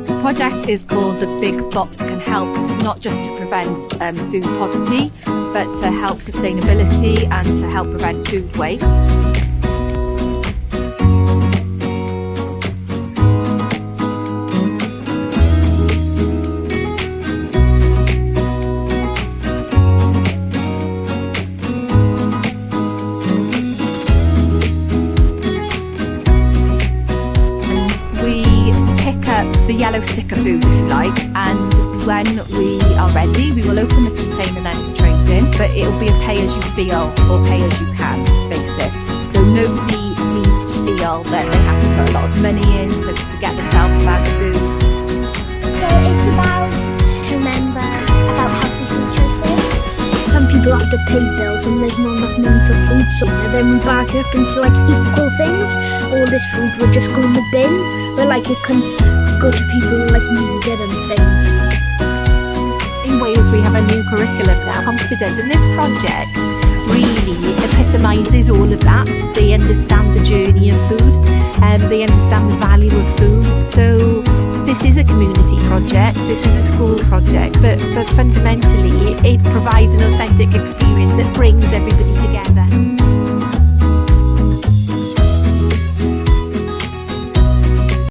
The project is called The Big Bot and can help not just to prevent food poverty, but to help sustainability and to help prevent food waste. The yellow sticker food, if you like, and when we are ready we will open the container then to trade in, but it will be a pay as you feel or pay as you can basis, so nobody needs to feel that they have to put a lot of money in to get themselves a bag of food. So it's about to remember about healthy food choices. Some people have to pay bills and there's not enough money for food, so then we back it up into like equal things. All this food would just go in the bin, but like it can go to people like needed and things. In Wales we have a new curriculum now, Confident, and this project really epitomises all of that. They understand the journey of food and they understand the value of food. So this is a community project, this is a school project, but fundamentally it provides an authentic experience that brings everybody together.